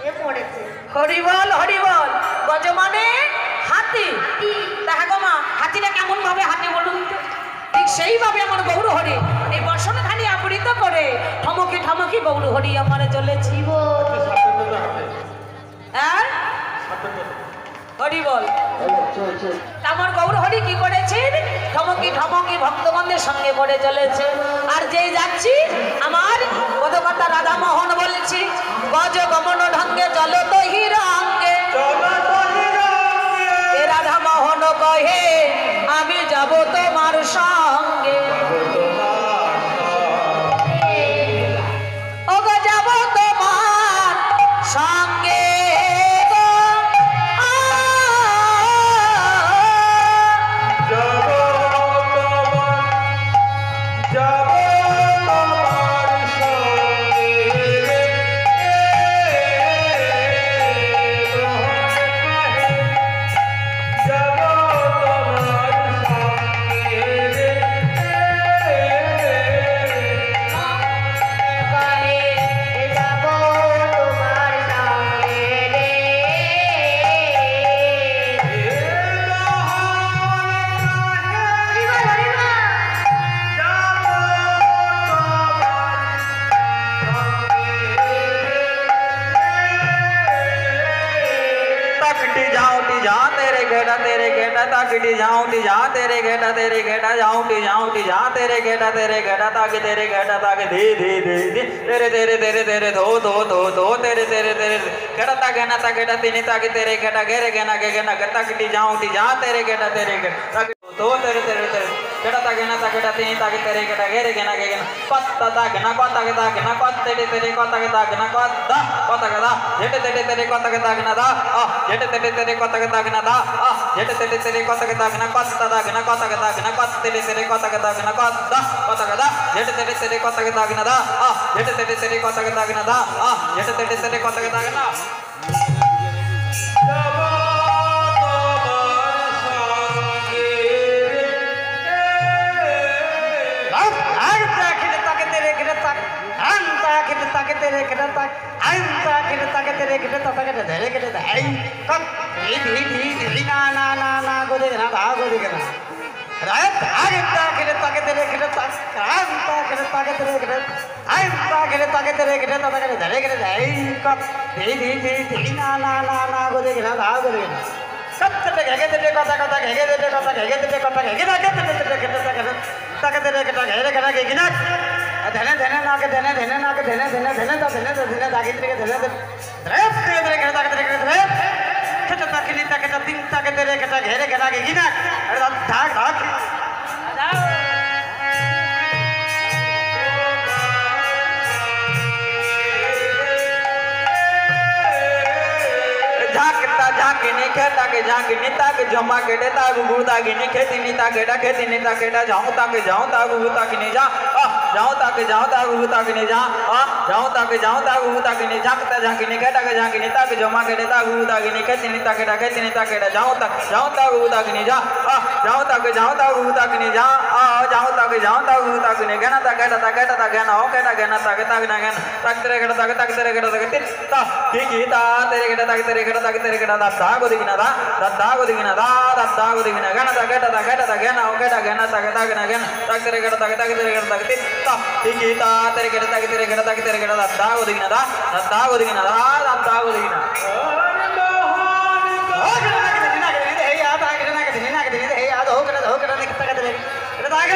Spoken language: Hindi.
এ পড়েছে হরিবল হরিবল। গজ মানে হাতি। দেখা গো মা, হাতিটা কেমন ভাবে হাতে বলুন তো? ঠিক সেইভাবে আমার গৌর হরি এই বসনখানি আবৃত করে ঠমকি ঠমকি গৌর হরি আমার চলেছি গো। হ্যাঁ হরি বল। আমার গৌর হরি কি করেছেন? ঠমকি ঠমকি ভক্তগণদের সঙ্গে করে চলেছে। আর যেই যাচ্ছি আমার কত কথা রাধা মোহন বলছি, গজ গমন ঢঙ্গে চলো তো হিরঙ্গে, এ রাধা মোহন কহে আমি যাব তোমার সঙ্গে, ও গো যাব তোমার সঙ্গে। ताकि जाऊं टी जा तेरे घेटा जाऊं टी जा तेरे घेटा ताकि तेरे घेटा ताकि धे धे धे धे तेरे तेरे तेरे तेरे धो धो धो धो तेरे तेरे तेरे घेटा ताकि तिनी ताकि तेरे घेटा घेरे घेना के घेना ताकि टी जा तेरे घेटा ताकि धो तेरे तेरे तेरे घेटा ताकि तिनी ताकि तेरे घेटा घेरे घेना के घेना पत्ता ताकि ना कत तेरे तेरे कता के ताकि ना कता के दा जेटे तेरे तेरे कता के ताकि ना दा जेटे तेरे तेरे कता के ताकि ना दा जेटे तेरे तेरे कता के ताकि ना कता ताकि ना कता के ताकि ना कत तेरे तेरे कता के ताकि ना कता के दा जेटे तेरे तेरे कता के ताकि ना दा जेटे तेरे तेरे कता के ताकि ना दा जेटे तेरे तेरे कता के ताकि ना तेरे ना ना ना ना गोदे ना धा गोदे ना रात आगे ताके तेरे ना ना ना ना गोदे ना धा गोदे ना सब तेरे घेगे तेरे कथा घेगे तेरे कथा घेगे तेरे कथा घेगे ना के ताके तेरे घेगे घेगे ना धने धने ना के धने धने ना के धने धने धने ता धने धने ताके तेरे धने तेरे ताके तेरे खत ताके नी ताके तीन ताके तेरे कथा घेरे घेना के गिना अरे धाक धाक झांकी नीता के जमा के डेता गुगुता की नी खेती नीता केटा जाऊं ताके गुगुता की नी जा जाऊं ताके गुगुता की नी जा जाऊं ताके गुगुता की नी झांकता झांकी नी केटा के झांकी नीता के जमा के डेता गुगुता की नी खेती नीता केटा जाऊं ताके गुगुता की नी जा जाऊं ताके गुगुता की नी जा जाऊं ताके गुगुता की नी गना ता केटा गना हो केटा गना ताके ना गना ताके तेरे केटा ताके तेरे केटा ताके तित्ता की ता तेरे केटा ताके तेरे केटा दा गोदी की ना दा दत्ता गोदिगिना दा दत्ता गोदिगिना गना ता केटा गना ओ केटा गना ता केटा गना गना ताक तेरे केटा ताके तेरे केटा ताके तित्ता तिकीता तेरे केटा ताके तेरे केटा दत्ता गोदिगिना दा दत्ता गोदिगिना दा दत्ता गोदिगिना ओ केटा ताके दिना के हे याद आ केटा के दिना के हे याद हो केटा ताके तेरे केटा ताके